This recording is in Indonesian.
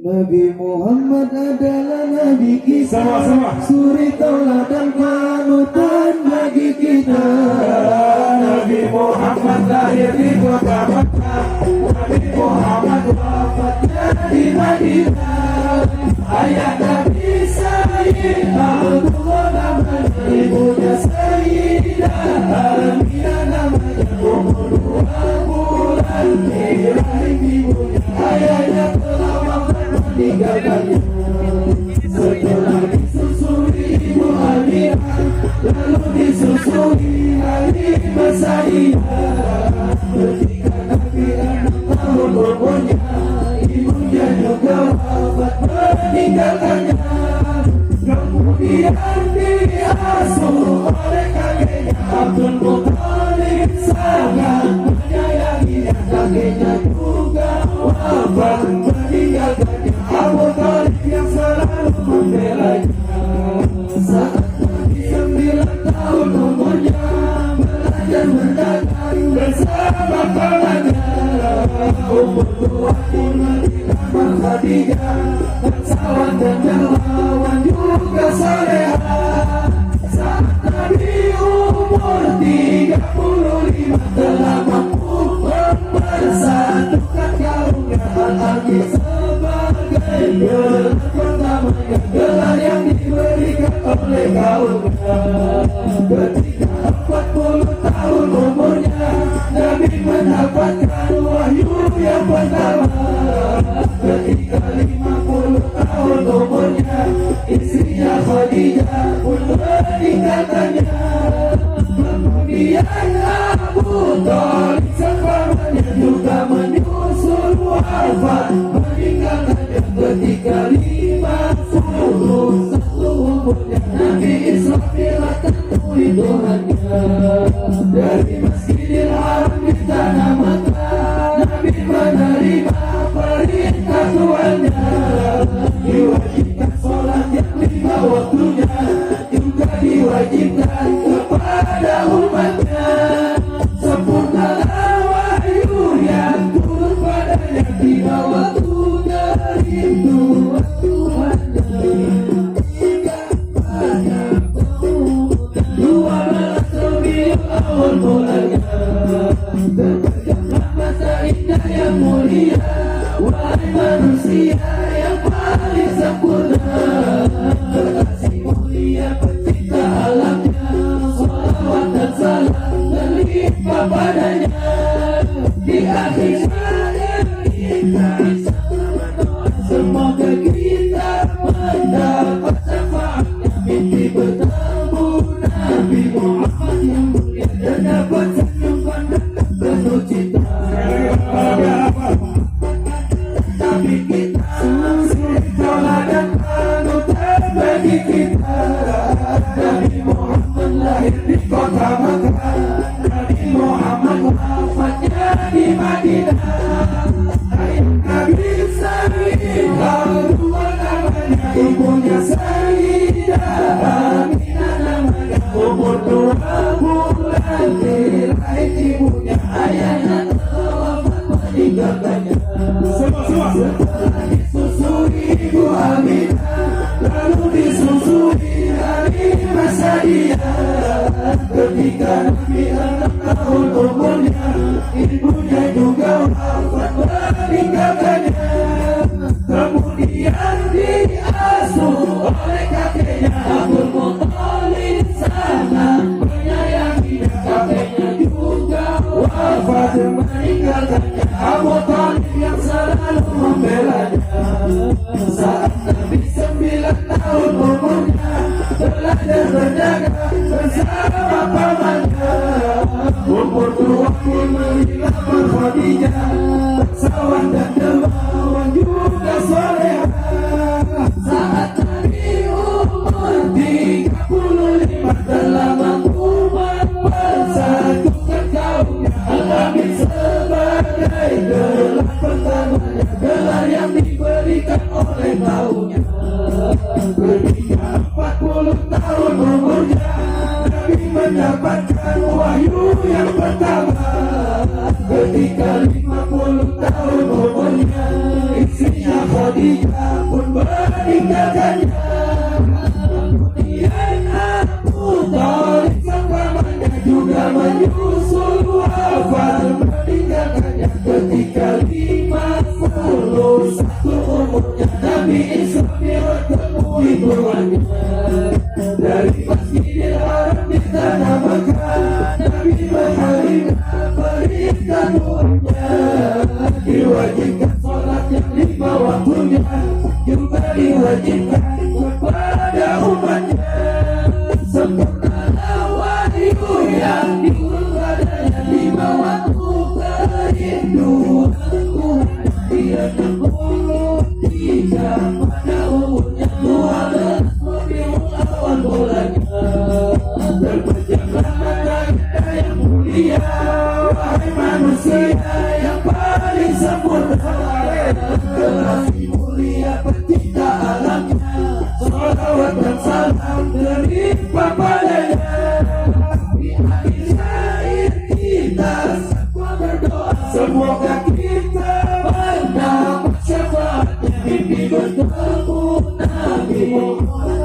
Nabi Muhammad adalah Nabi kita, suri tauladan panutan bagi kita. Nabi Muhammad lahir di kota Makkah, Nabi Muhammad wafatnya di Madinah. Ayah Nabi Sayyidah Abdullah namanya, ibunya Sayyidah Aminah namanya, umur 2 bulan dirahim ibunya. Ayahnya telah wafat meninggalkannya. Setelah disusui ibu Aminah, lalu disusui Halimah Saidah. Ketika Nabi 6 tahun umurnya, ibunya juga wafat meninggalkannya. Kemudian diasuh oleh kakeknya Abdul Muthalib, sangat menyayanginya. Kakeknya juga wafat meninggalkannya. Abu Thalib yang selalu membelanya. Saat Nabi 9 tahun umurnya, belajar mendagang bersama pamannya. Umur 20 di kamar Khadijah, bangsawan dan dermawan juga soleha. Saat Nabi umur 35, telah mampu mempersatukan kaumnya. Al-Aqi sebagai gelar pertamanya, gelar yang diberikan oleh kaumnya. Ketika 40 tahun umurnya, Nabi mendapatkan wahyu yang pertama. Ketika 50 tahun umurnya, istrinya Khadijah pun meninggalkannya. Kemudian Abu Thalib sang pamannya juga menyusul wafat meninggalkannya. Ketika 51 umurnya, Nabi Israfil temui Tuhannya. Dari Masjidil Haram di tanah Makkah, Nabi menerima perintah Tuhannya. Diwajibkan sholat yang 5 waktunya, juga diwajibkan kepada umatnya. Sempurnalah wahyu yang turun padanya, tiba waktunya rindu Tuhannya. Hingga pada 12 Rabiul Awal mulanya, terpejamlah masa indah yang mulia. Wahai manusia yang paling sempurna, kekasih mulia pencipta alamnya, sholawat dan salam terlimpah padanya. Di akhir hayat kita berdoa, semoga kita mendapat syafaatnya. Mimpi bertemu Nabi Muhammad yang mulia, dan dapat senyum pandang penuh cinta. Nabi kita suri tauladan panutan bagi kita. Nabi Muhammad lahir di kota Makkah, Nabi Muhammad wafatnya di Madinah. Ayah Nabi Sayyidah Abdullah namanya, ibunya Sayyidah Aminah namanya, umur 2 bulan dirahim ibunya. Ayahnya telah wafat meninggalkannya. Setelah disusui ibu Aminah, lalu disusui Halimah Saidah. Ketika Nabi 6 tahun umurnya, ibunya juga wafat meninggalkannya. Kemudian diasuh oleh kakeknya Abdul Muthalib, sangat menyayanginya. Kakeknya juga wafat meninggalkannya. Abu Thalib yang selalu membelanya. Saat Nabi 9 tahun umurnya, belajar berdagang bersama pamannya. Umur 20 di kamar Khadijah, bangsawan dan dermawan juga soleha. Saat Nabi umur 35, telah mampu mempersatukan kaumnya. Al-Aqi sebagai gelar pertamanya, gelar yang diberikan oleh kaumnya. Ketika 40 tahun umurnya, Nabi mendapatkan wahyu yang pertama. Ketika 50 tahun umurnya, istrinya Khadijah mulia pun meninggalkannya. Kemudian Abu Thalib sang pamannya juga menyusul wafat, meninggalkannya ketika 51 umurnya. Nabi Islam ditemui keluarnya dari Masjidil Haram di tanah Makkah. Nabi menyampaikan perintah doanya, diwajibkan sholat yang 5 waktunya, juga diwajibkan kepada umatnya. Sempurnalah wahyu yang diurunkannya 5 waktu kerinduan Tuhan. Dia 63 pada umurnya 12 Rabiul Awal bulannya. Terpejamlah mata kita yang mulia, wahai manusia yang paling sempurna. Generasi mulia pencipta alamnya, salawat dan salam terlimpah padanya. Di akhir hayat kita semua berdoa, semoga kita mendapat syafaatnya. Mimpi bertemu Nabi Muhammad